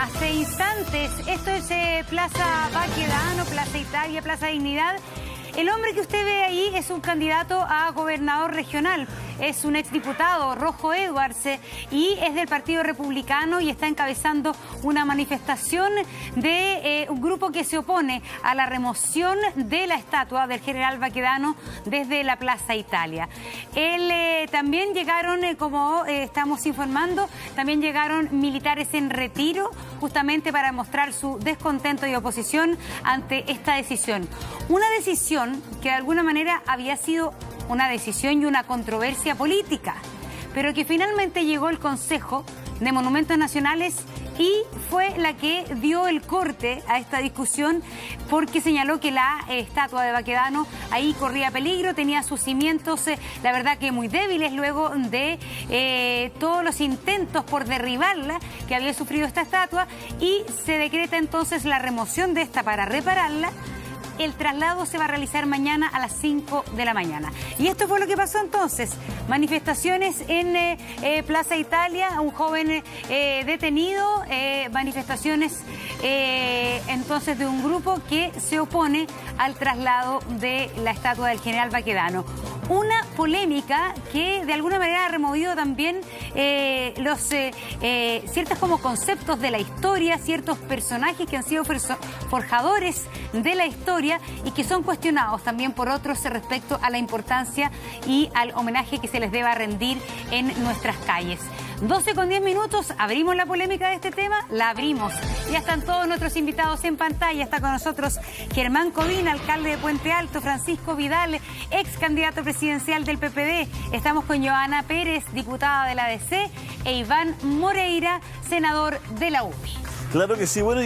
hace instantes. Esto es Plaza Baquedano, Plaza Italia, Plaza Dignidad. El hombre que usted ve ahí es un candidato a gobernador regional. Es un exdiputado, Rojo Edwards, y es del Partido Republicano y está encabezando una manifestación de un grupo que se opone a la remoción de la estatua del general Baquedano desde la Plaza Italia. También llegaron, como estamos informando, también llegaron militares en retiro justamente para mostrar su descontento y oposición ante esta decisión. Una decisión que de alguna manera había sido una decisión y una controversia política, pero que finalmente llegó el Consejo de Monumentos Nacionales y fue la que dio el corte a esta discusión porque señaló que la estatua de Baquedano ahí corría peligro, tenía sus cimientos, la verdad que muy débiles luego de todos los intentos por derribarla que había sufrido esta estatua, y se decreta entonces la remoción de esta para repararla. El traslado se va a realizar mañana a las 5 de la mañana. Y esto fue lo que pasó entonces. Manifestaciones en Plaza Italia, un joven detenido, manifestaciones entonces de un grupo que se opone al traslado de la estatua del general Baquedano. Una polémica que de alguna manera ha removido también ciertos como conceptos de la historia, ciertos personajes que han sido forjadores de la historia y que son cuestionados también por otros respecto a la importancia y al homenaje que se les deba rendir en nuestras calles. 12:10, abrimos la polémica de este tema, la abrimos. Ya están todos nuestros invitados en pantalla. Está con nosotros Germán Codina, alcalde de Puente Alto, Francisco Vidal, ex candidato presidencial del PPD. Estamos con Joana Pérez, diputada de la DC, e Iván Moreira, senador de la UDI. Claro que sí. Bueno,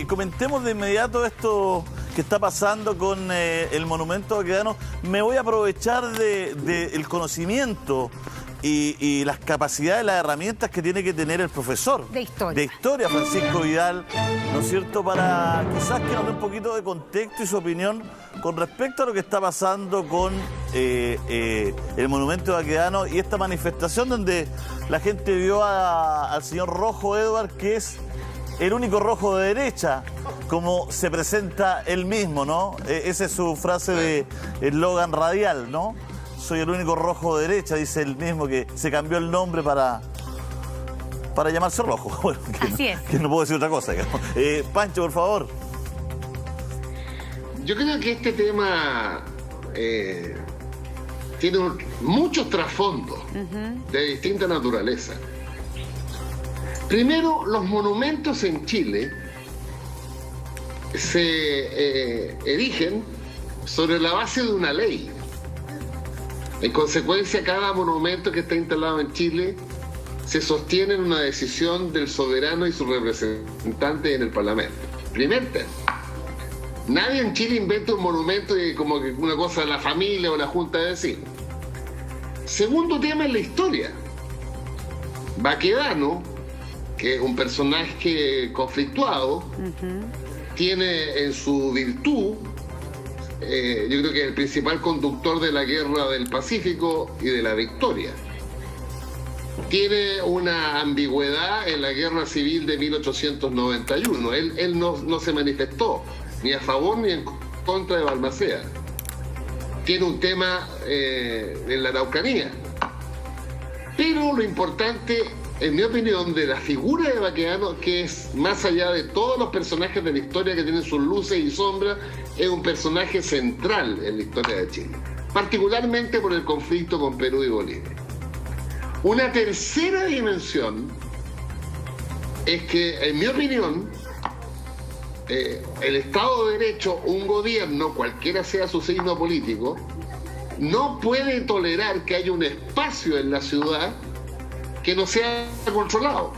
comentemos de inmediato esto que está pasando con el monumento Baquedano. Me voy a aprovechar del conocimiento y las capacidades, las herramientas que tiene que tener el profesor de historia, Francisco Vidal, ¿no es cierto?, para quizás que nos dé un poquito de contexto y su opinión con respecto a lo que está pasando con el monumento Baquedano y esta manifestación donde la gente vio al señor Rojo Edwards, que es el único rojo de derecha, como se presenta él mismo, ¿no? Esa es su frase de eslogan radial, ¿no? Soy el único rojo de derecha, dice él mismo, que se cambió el nombre para llamarse Rojo. Bueno, así es. Que no puedo decir otra cosa. Pancho, por favor. Yo creo que este tema tiene muchos trasfondos de distinta naturaleza. Primero, los monumentos en Chile se erigen sobre la base de una ley. En consecuencia, cada monumento que está instalado en Chile se sostiene en una decisión del soberano y su representante en el Parlamento. Primer tema. Nadie en Chile inventa un monumento y como que una cosa de la familia o la junta de vecinos. Segundo tema es la historia. Baquedano, que es un personaje conflictuado, tiene en su virtud, yo creo que es el principal conductor de la guerra del Pacífico y de la victoria. Tiene una ambigüedad en la guerra civil de 1891. Él no se manifestó ni a favor ni en contra de Balmaceda. Tiene un tema en la Araucanía. Pero lo importante, en mi opinión, de la figura de Baquedano, que es más allá de todos los personajes de la historia que tienen sus luces y sombras, es un personaje central en la historia de Chile, particularmente por el conflicto con Perú y Bolivia. Una tercera dimensión es que, en mi opinión, el Estado de Derecho, un gobierno, cualquiera sea su signo político, no puede tolerar que haya un espacio en la ciudad que no sea controlado,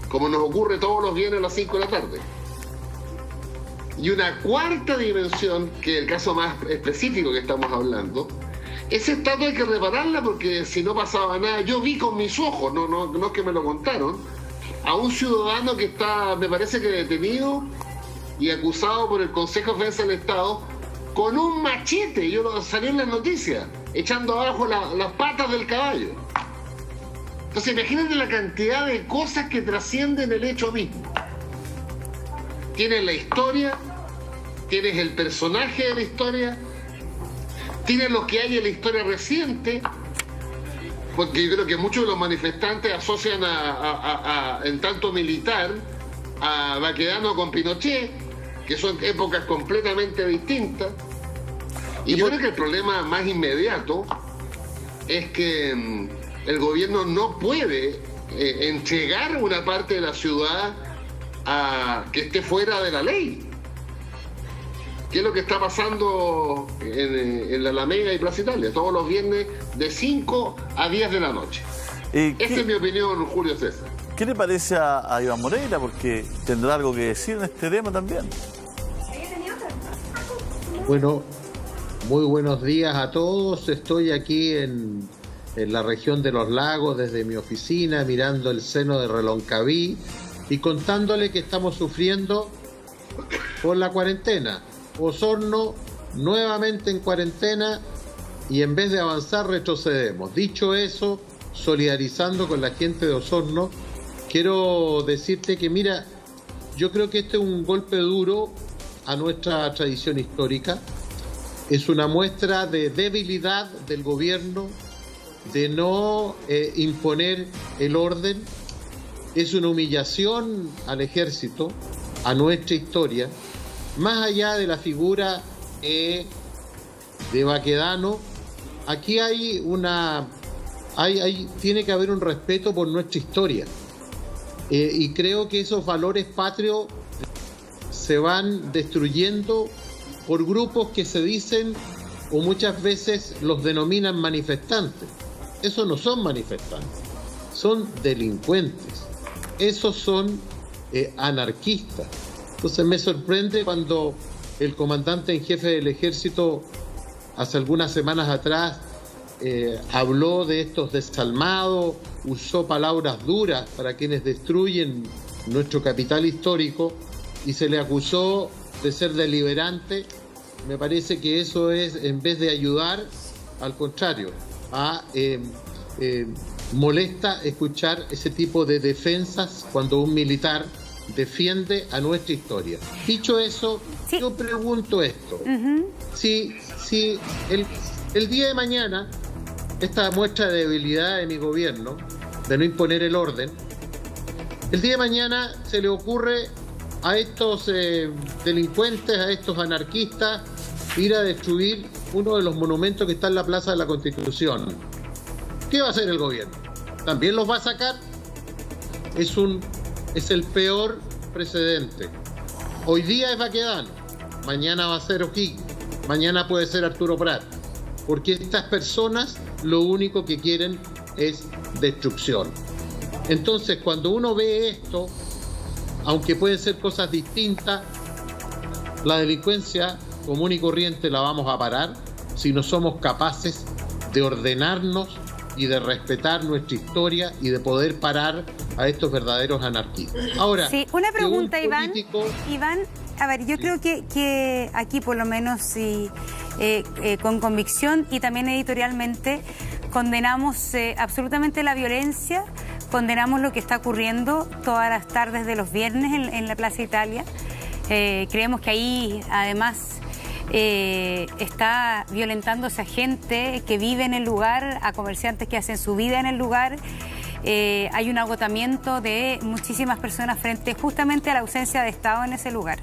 como nos ocurre todos los viernes a las 5 de la tarde. Y una cuarta dimensión, que es el caso más específico que estamos hablando, esa estatua hay que repararla porque si no pasaba nada. Yo vi con mis ojos, no es que me lo contaron, a un ciudadano que está, me parece que detenido y acusado por el Consejo de Defensa del Estado con un machete. Yo lo salí en las noticias, echando abajo las patas del caballo. Entonces imagínate la cantidad de cosas que trascienden el hecho mismo. tienes la historia, tienes el personaje de la historia, tienes lo que hay en la historia reciente, porque yo creo que muchos de los manifestantes asocian en tanto militar a Baquedano con Pinochet, que son épocas completamente distintas. Y yo creo que el problema más inmediato es que el gobierno no puede entregar una parte de la ciudad a que esté fuera de la ley. ¿Qué es lo que está pasando en la Alameda y Plaza Italia? Todos los viernes de 5 a 10 de la noche. Esa es mi opinión, Julio César. ¿Qué le parece a Iván Moreira? Porque tendrá algo que decir en este tema también. Bueno, muy buenos días a todos. Estoy aquí en la región de Los Lagos, desde mi oficina, mirando el seno de Reloncaví y contándole que estamos sufriendo por la cuarentena. Osorno nuevamente en cuarentena y en vez de avanzar retrocedemos. Dicho eso, solidarizando con la gente de Osorno, quiero decirte que mira, yo creo que este es un golpe duro a nuestra tradición histórica. Es una muestra de debilidad del gobierno, de no imponer el orden. Es una humillación al ejército, a nuestra historia. Más allá de la figura de Baquedano, aquí tiene que haber un respeto por nuestra historia. Y creo que esos valores patrios se van destruyendo por grupos que se dicen o muchas veces los denominan manifestantes. Esos no son manifestantes, son delincuentes. Esos son anarquistas. Entonces me sorprende cuando el comandante en jefe del ejército hace algunas semanas atrás habló de estos desalmados, usó palabras duras para quienes destruyen nuestro capital histórico y se le acusó de ser deliberante. Me parece que eso es, en vez de ayudar, al contrario, molesta escuchar ese tipo de defensas cuando un militar defiende a nuestra historia. Dicho eso, sí, yo pregunto esto. Si el día de mañana esta muestra de debilidad de mi gobierno, de no imponer el orden, el día de mañana se le ocurre a estos delincuentes, a estos anarquistas, ir a destruir uno de los monumentos que está en la Plaza de la Constitución, ¿qué va a hacer el gobierno? ¿También los va a sacar? Es el peor precedente. Hoy día es Baquedano, mañana va a ser O'Higgins, mañana puede ser Arturo Prat, porque estas personas lo único que quieren es destrucción. Entonces, cuando uno ve esto, aunque pueden ser cosas distintas, la delincuencia común y corriente la vamos a parar si no somos capaces de ordenarnos y de respetar nuestra historia y de poder parar a estos verdaderos anarquistas. Ahora, sí, una pregunta, político... Iván, a ver, yo creo que aquí por lo menos sí, con convicción y también editorialmente condenamos absolutamente la violencia, condenamos lo que está ocurriendo todas las tardes de los viernes en la Plaza Italia. Creemos que ahí además está violentándose a gente que vive en el lugar, a comerciantes que hacen su vida en el lugar. Hay un agotamiento de muchísimas personas frente justamente a la ausencia de Estado en ese lugar.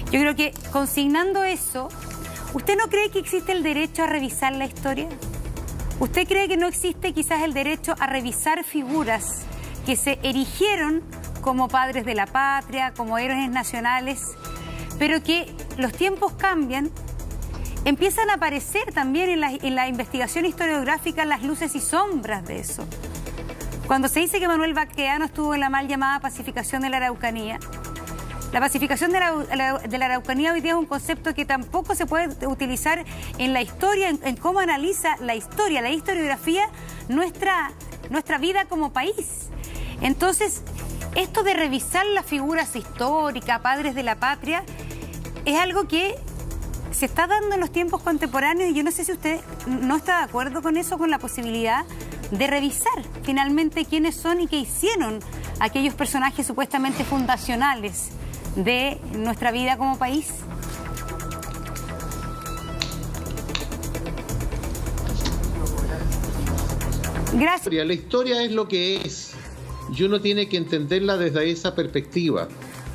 Yo creo que consignando eso, ¿usted no cree que existe el derecho a revisar la historia? ¿Usted cree que no existe quizás el derecho a revisar figuras que se erigieron como padres de la patria, como héroes nacionales, pero que los tiempos cambian, empiezan a aparecer también en la investigación historiográfica las luces y sombras de eso? Cuando se dice que Manuel Baquedano estuvo en la mal llamada pacificación de la Araucanía, la pacificación de la Araucanía hoy día es un concepto que tampoco se puede utilizar en la historia, en cómo analiza la historia, la historiografía, nuestra vida como país. Entonces, esto de revisar las figuras históricas, padres de la patria, es algo que se está dando en los tiempos contemporáneos y yo no sé si usted no está de acuerdo con eso, con la posibilidad de revisar finalmente quiénes son y qué hicieron aquellos personajes supuestamente fundacionales de nuestra vida como país? Gracias. La historia es lo que es y uno tiene que entenderla desde esa perspectiva.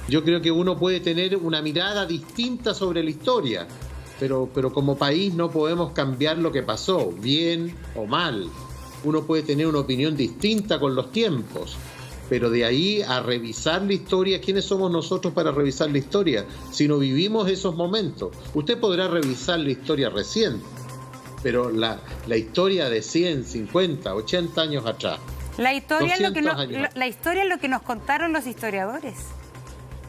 Yo creo que uno puede tener una mirada distinta sobre la historia, pero como país no podemos cambiar lo que pasó, bien o mal. Uno puede tener una opinión distinta con los tiempos, pero de ahí a revisar la historia, ¿quiénes somos nosotros para revisar la historia? Si no vivimos esos momentos, usted podrá revisar la historia reciente, pero la historia de 100, 50, 80 años atrás. La historia es lo que nos contaron los historiadores.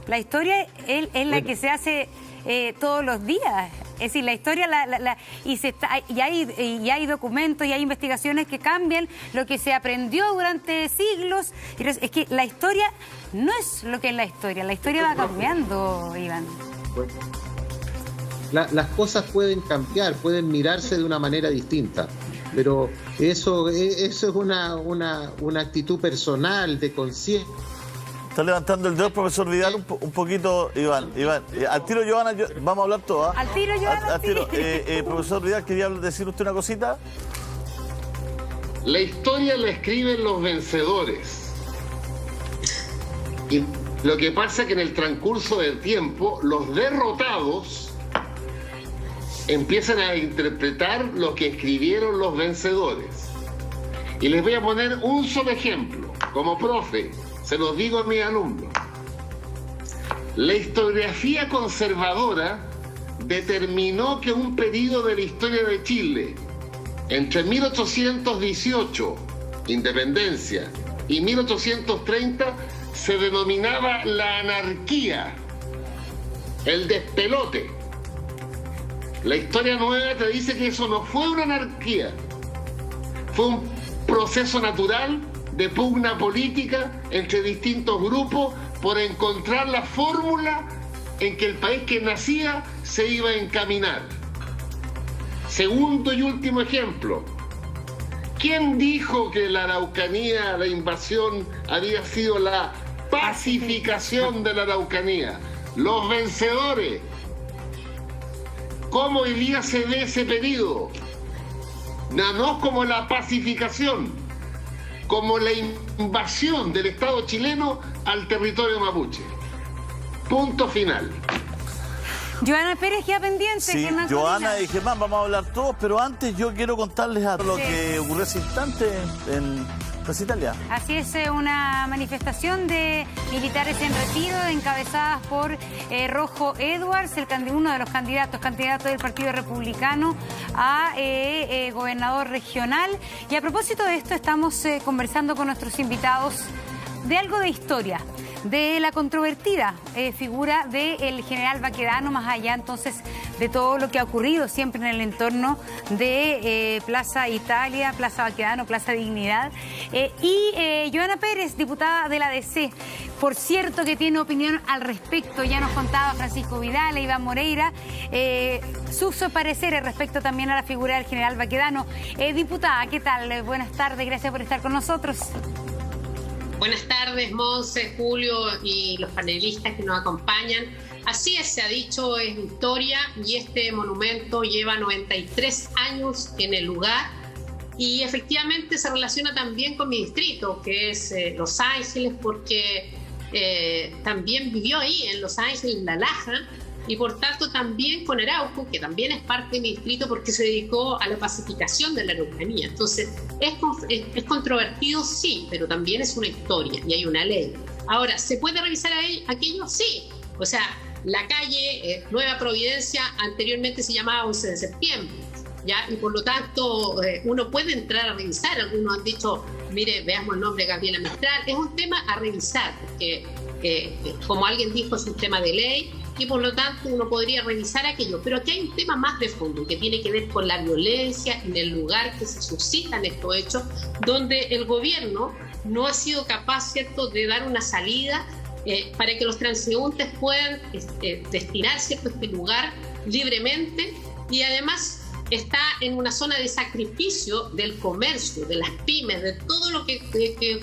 La historia es la que se hace todos los días. Es decir, la historia y hay documentos y hay investigaciones que cambian lo que se aprendió durante siglos. Es que la historia no es lo que es la historia va cambiando, Iván. Bueno, las cosas pueden cambiar, pueden mirarse de una manera distinta, pero eso es una actitud personal de conciencia. Está levantando el dedo el profesor Vidal un poquito, Iván. Al tiro, Johanna, vamos a hablar todo. Al tiro, Johanna. Al tiro. Profesor Vidal, ¿quería decir usted una cosita? La historia la escriben los vencedores. Y lo que pasa es que en el transcurso del tiempo, los derrotados empiezan a interpretar lo que escribieron los vencedores. Y les voy a poner un solo ejemplo, como profe. Se los digo a mis alumnos. La historiografía conservadora determinó que un periodo de la historia de Chile, entre 1818, independencia, y 1830, se denominaba la anarquía, el despelote. La historia nueva te dice que eso no fue una anarquía, fue un proceso natural de pugna política entre distintos grupos por encontrar la fórmula en que el país que nacía se iba a encaminar. Segundo y último ejemplo. ¿Quién dijo que la Araucanía, la invasión, había sido la pacificación de la Araucanía? Los vencedores. ¿Cómo hoy día se ve ese periodo? No como la pacificación, como la invasión del Estado chileno al territorio mapuche. Punto final. Johanna Pérez, queda pendiente. Sí, Johanna y Germán, vamos a hablar todos, pero antes yo quiero contarles a lo que ocurrió ese instante en Plaza Italia. Así es, una manifestación de militares en retiro encabezadas por Rojo Edwards, uno de los candidatos del Partido Republicano a gobernador regional. Y a propósito de esto, estamos conversando con nuestros invitados de algo de historia, de la controvertida figura del general Baquedano, más allá entonces de todo lo que ha ocurrido siempre en el entorno de Plaza Italia, Plaza Baquedano, Plaza Dignidad. Y Johanna Pérez, diputada de la DC, por cierto que tiene opinión al respecto, ya nos contaba Francisco Vidal e Iván Moreira, sus pareceres respecto también a la figura del general Baquedano. Diputada, ¿qué tal? Buenas tardes, gracias por estar con nosotros. Buenas tardes, Monse, Julio y los panelistas que nos acompañan. Así es, se ha dicho, es historia y este monumento lleva 93 años en el lugar y efectivamente se relaciona también con mi distrito, que es Los Ángeles, porque también vivió ahí en Los Ángeles, La Laja, y por tanto también con Arauco, que también es parte de mi distrito porque se dedicó a la pacificación de la Araucanía. Entonces, es controvertido, sí, pero también es una historia y hay una ley. Ahora, ¿se puede revisar aquello? Sí. O sea, la calle Nueva Providencia anteriormente se llamaba 11 de septiembre, ¿ya? Y por lo tanto, uno puede entrar a revisar. Algunos han dicho, mire, veamos el nombre de Gabriela Mistral. Es un tema a revisar, porque, como alguien dijo, es un tema de ley, y por lo tanto uno podría revisar aquello. Pero aquí hay un tema más de fondo que tiene que ver con la violencia en el lugar que se suscitan estos hechos, donde el gobierno no ha sido capaz, ¿cierto?, de dar una salida para que los transeúntes puedan destinarse a este lugar libremente, y además está en una zona de sacrificio del comercio, de las pymes, de todo lo que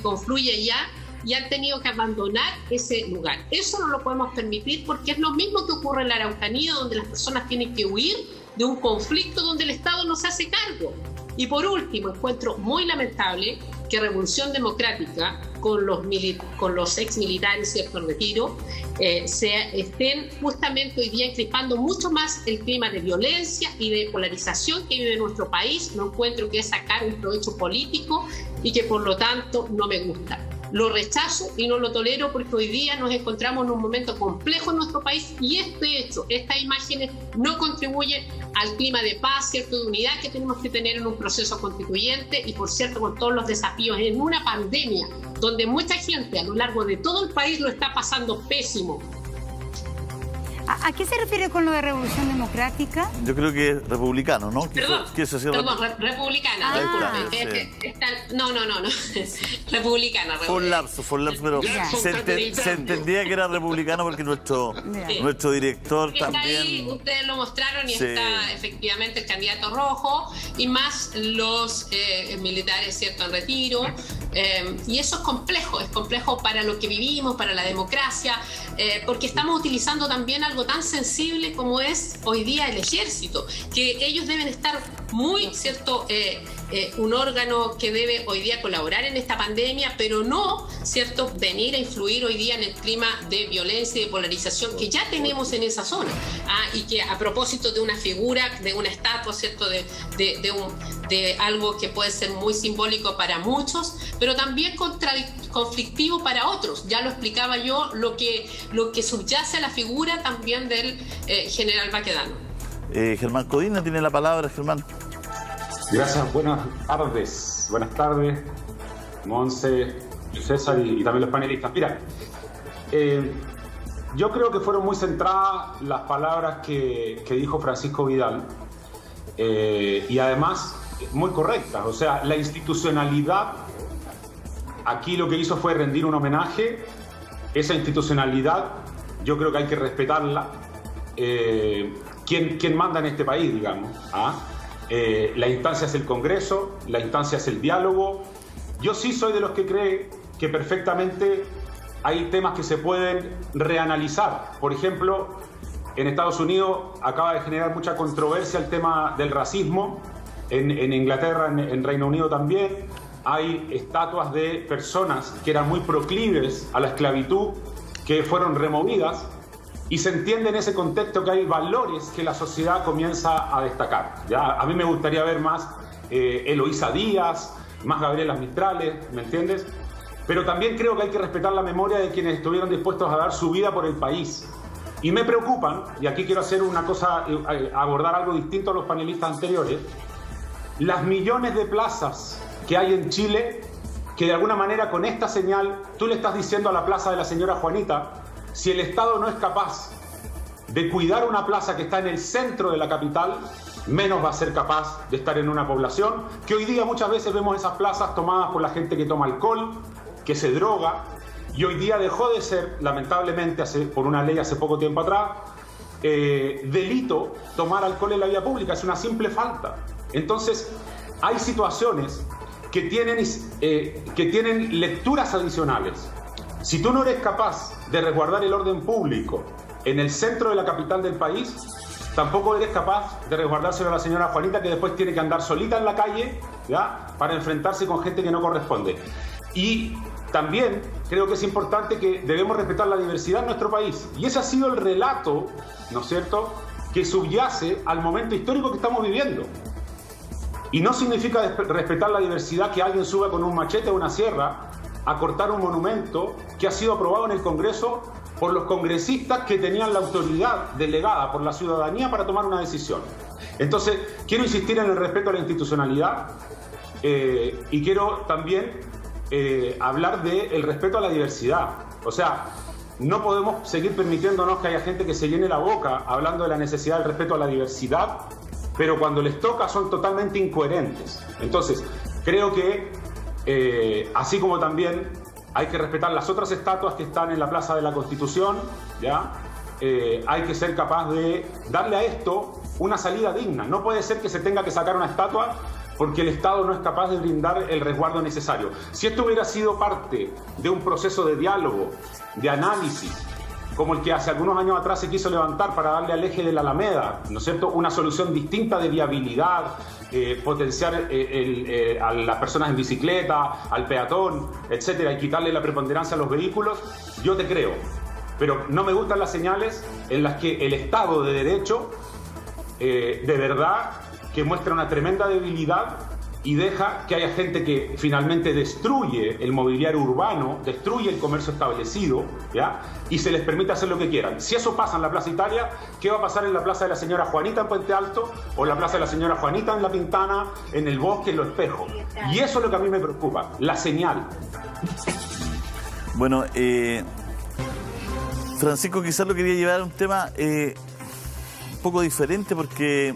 confluye allá, y han tenido que abandonar ese lugar. Eso no lo podemos permitir porque es lo mismo que ocurre en la Araucanía, donde las personas tienen que huir de un conflicto donde el Estado no se hace cargo. Y por último, encuentro muy lamentable que Revolución Democrática, con los ex militares, ¿cierto?, en retiro, se estén justamente hoy día encrispando mucho más el clima de violencia y de polarización que vive nuestro país. No encuentro que es sacar un provecho político y que por lo tanto no me gusta. Lo rechazo y no lo tolero porque hoy día nos encontramos en un momento complejo en nuestro país y este hecho, estas imágenes no contribuyen al clima de paz, ¿cierto?, de unidad que tenemos que tener en un proceso constituyente y, por cierto, con todos los desafíos en una pandemia donde mucha gente a lo largo de todo el país lo está pasando pésimo. ¿A qué se refiere con lo de Revolución Democrática? Yo creo que es republicano, ¿no? Perdón, republicana. No. Republicana. Fue un lapso, pero se entendía que era republicano porque nuestro director está también... Ahí, ustedes lo mostraron y está efectivamente el candidato rojo y más los militares, ¿cierto?, en retiro. Y eso es complejo para lo que vivimos, para la democracia, porque estamos utilizando también algo tan sensible como es hoy día el ejército, que ellos deben estar muy, ¿cierto?, un órgano que debe hoy día colaborar en esta pandemia, pero no, ¿cierto?, venir a influir hoy día en el clima de violencia y de polarización que ya tenemos en esa zona. Y que a propósito de una figura, de una estatua, ¿cierto?, de algo que puede ser muy simbólico para muchos, pero también conflictivo para otros. Ya lo explicaba yo, lo que subyace a la figura también del general Baquedano. Germán Codina tiene la palabra. Germán. Gracias, buenas tardes, Monse, César y también los panelistas. Mira, yo creo que fueron muy centradas las palabras que dijo Francisco Vidal y además muy correctas. O sea, la institucionalidad aquí lo que hizo fue rendir un homenaje. Esa institucionalidad yo creo que hay que respetarla. ¿Quién manda en este país, digamos? La instancia es el Congreso, la instancia es el diálogo. Yo sí soy de los que cree que perfectamente hay temas que se pueden reanalizar. Por ejemplo, en Estados Unidos acaba de generar mucha controversia el tema del racismo. En Inglaterra, en Reino Unido también, hay estatuas de personas que eran muy proclives a la esclavitud que fueron removidas. Y se entiende en ese contexto que hay valores que la sociedad comienza a destacar. ¿Ya? A mí me gustaría ver más Eloísa Díaz, más Gabriela Mistrales, ¿me entiendes? Pero también creo que hay que respetar la memoria de quienes estuvieron dispuestos a dar su vida por el país. Y me preocupan, y aquí quiero hacer una cosa, abordar algo distinto a los panelistas anteriores, las millones de plazas que hay en Chile, que de alguna manera con esta señal tú le estás diciendo a la plaza de la señora Juanita, si el Estado no es capaz de cuidar una plaza que está en el centro de la capital, menos va a ser capaz de estar en una población que hoy día muchas veces vemos esas plazas tomadas por la gente que toma alcohol, que se droga, y hoy día dejó de ser, lamentablemente, por una ley hace poco tiempo atrás, delito tomar alcohol en la vía pública, es una simple falta. Entonces, hay situaciones que tienen lecturas adicionales. Si tú no eres capaz de resguardar el orden público en el centro de la capital del país, tampoco eres capaz de resguardárselo a la señora Juanita, que después tiene que andar solita en la calle, ¿ya?, para enfrentarse con gente que no corresponde. Y también creo que es importante que debemos respetar la diversidad en nuestro país. Y ese ha sido el relato, ¿no es cierto?, que subyace al momento histórico que estamos viviendo. Y no significa respetar la diversidad que alguien suba con un machete o una sierra a cortar un monumento que ha sido aprobado en el Congreso por los congresistas que tenían la autoridad delegada por la ciudadanía para tomar una decisión. Entonces, quiero insistir en el respeto a la institucionalidad y quiero también hablar del respeto a la diversidad. O sea, no podemos seguir permitiéndonos que haya gente que se llene la boca hablando de la necesidad del respeto a la diversidad, pero cuando les toca son totalmente incoherentes. Entonces, creo que así como también hay que respetar las otras estatuas que están en la Plaza de la Constitución, ¿ya? Hay que ser capaz de darle a esto una salida digna. No puede ser que se tenga que sacar una estatua porque el Estado no es capaz de brindar el resguardo necesario. Si esto hubiera sido parte de un proceso de diálogo, de análisis, como el que hace algunos años atrás se quiso levantar para darle al eje de la Alameda, ¿no es cierto?, una solución distinta de viabilidad, potenciar a las personas en bicicleta, al peatón, etcétera, y quitarle la preponderancia a los vehículos, yo te creo. Pero no me gustan las señales en las que el Estado de Derecho, de verdad, que muestra una tremenda debilidad y deja que haya gente que finalmente destruye el mobiliario urbano, destruye el comercio establecido, ¿ya?, y se les permite hacer lo que quieran. Si eso pasa en la Plaza Italia, ¿qué va a pasar en la Plaza de la Señora Juanita en Puente Alto, o en la Plaza de la Señora Juanita en La Pintana, en El Bosque, en Los Espejos? Y eso es lo que a mí me preocupa, la señal. Bueno, Francisco quizás lo quería llevar a un tema un poco diferente, porque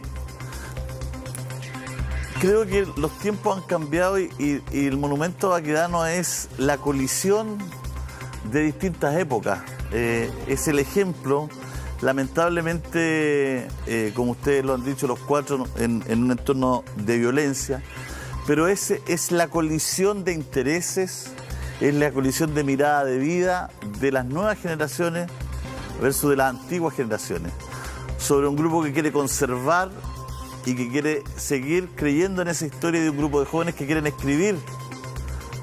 creo que los tiempos han cambiado y el monumento Baquedano es la colisión de distintas épocas. Es el ejemplo, lamentablemente, como ustedes lo han dicho los cuatro, en un entorno de violencia, pero es la colisión de intereses, es la colisión de mirada de vida de las nuevas generaciones versus de las antiguas generaciones, sobre un grupo que quiere conservar y que quiere seguir creyendo en esa historia de un grupo de jóvenes que quieren escribir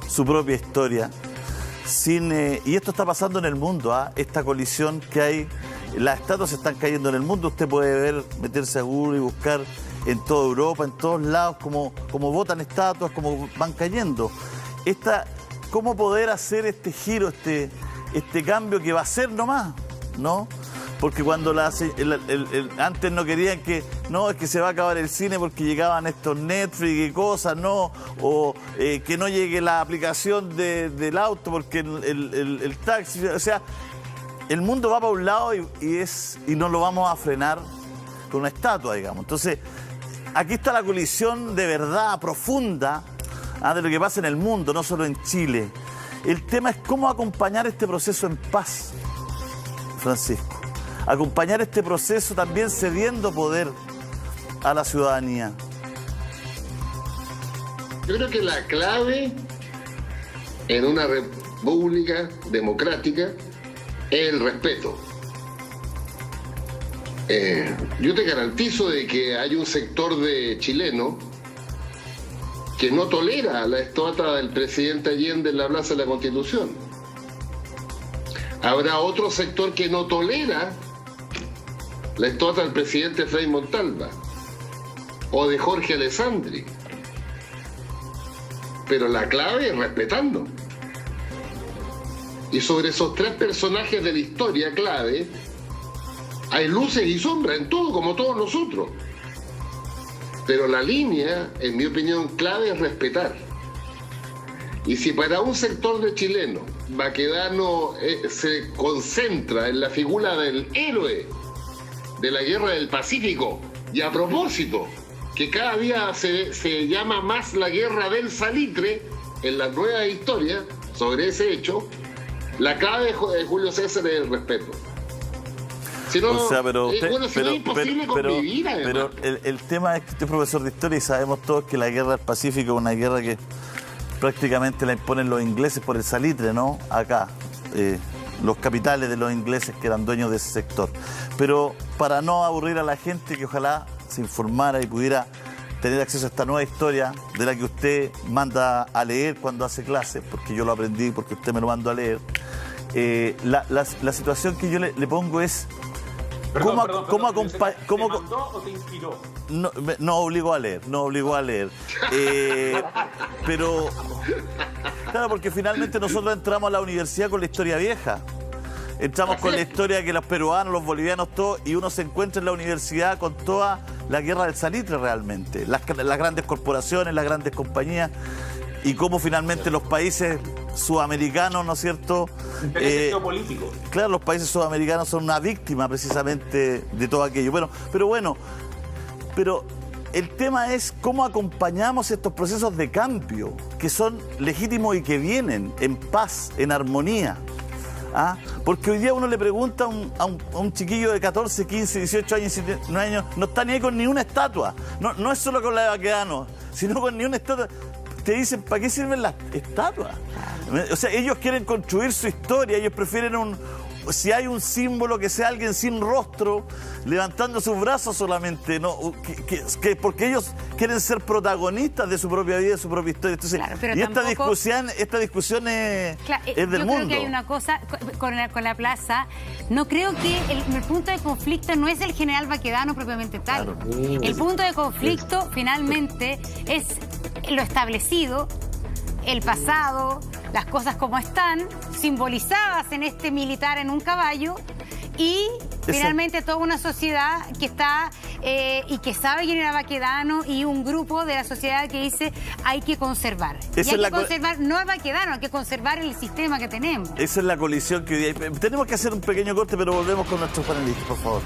su propia historia. Y esto está pasando en el mundo, esta colisión que hay, las estatuas están cayendo en el mundo, usted puede ver, meterse a Google y buscar en toda Europa, en todos lados, como botan estatuas, como van cayendo. ¿Cómo poder hacer este giro, este cambio que va a ser nomás, ¿no? Porque cuando antes no querían es que se va a acabar el cine porque llegaban estos Netflix y cosas, ¿no? O que no llegue la aplicación del auto porque el taxi, o sea, el mundo va para un lado y no lo vamos a frenar con una estatua, digamos. Entonces, aquí está la colisión de verdad profunda de lo que pasa en el mundo, no solo en Chile. El tema es cómo acompañar este proceso en paz, Francisco. Acompañar este proceso también cediendo poder a la ciudadanía. Yo creo que la clave en una república democrática es el respeto. Yo te garantizo de que hay un sector de chilenos que no tolera la estatua del presidente Allende en la Plaza de la Constitución. Habrá otro sector que no tolera la estatua del presidente Frei Montalva o de Jorge Alessandri. Pero la clave es respetando. Y sobre esos tres personajes de la historia clave, hay luces y sombras en todo, como todos nosotros. Pero la línea, en mi opinión, clave es respetar. Y si para un sector de chilenos Baquedano se concentra en la figura del héroe de la Guerra del Pacífico, y a propósito, que cada día se llama más la Guerra del Salitre en las nuevas historias sobre ese hecho, la clave de Julio César es el respeto. Si no, o sea, pero usted, es imposible convivir, además. Pero el tema es que usted es profesor de historia y sabemos todos que la Guerra del Pacífico es una guerra que prácticamente la imponen los ingleses por el salitre, ¿no? Acá, los capitales de los ingleses que eran dueños de ese sector. Pero para no aburrir a la gente, que ojalá se informara y pudiera tener acceso a esta nueva historia de la que usted manda a leer cuando hace clases, porque yo lo aprendí, porque usted me lo mandó a leer. La situación que yo le pongo es... ¿Cómo acompañar? ¿Te mandó o te inspiró? No obligó a leer, pero claro, porque finalmente nosotros entramos a la universidad con la historia vieja. Entramos con la historia que los peruanos, los bolivianos, todos, y uno se encuentra en la universidad con toda la guerra del salitre realmente. Las grandes corporaciones, las grandes compañías, y cómo finalmente los países sudamericanos, ¿no es cierto? Intereses geopolíticos. Claro, los países sudamericanos son una víctima precisamente de todo aquello. Pero el tema es cómo acompañamos estos procesos de cambio, que son legítimos y que vienen en paz, en armonía. ¿Ah? Porque hoy día uno le pregunta a un chiquillo de 14, 15, 18 años, 19 años, no está ni ahí con ni una estatua. No es solo con la de Baquedano, sino con ni una estatua. Te dicen, ¿para qué sirven las estatuas? O sea, ellos quieren construir su historia, ellos prefieren si hay un símbolo, que sea alguien sin rostro, levantando sus brazos solamente, ¿no? Porque ellos quieren ser protagonistas de su propia vida, de su propia historia. Entonces, claro, pero y tampoco... esta discusión es del mundo. Yo creo que hay una cosa con la plaza. No creo que el punto de conflicto no es el general Baquedano propiamente tal. Claro. El punto de conflicto finalmente es lo establecido, el pasado, las cosas como están, simbolizadas en este militar en un caballo, y finalmente toda una sociedad que está y que sabe quién era Baquedano, y un grupo de la sociedad que dice hay que conservar. Y hay que conservar no a Baquedano, hay que conservar el sistema que tenemos. Esa es la colisión que hoy día hay. Tenemos que hacer un pequeño corte, pero volvemos con nuestros panelistas, por favor.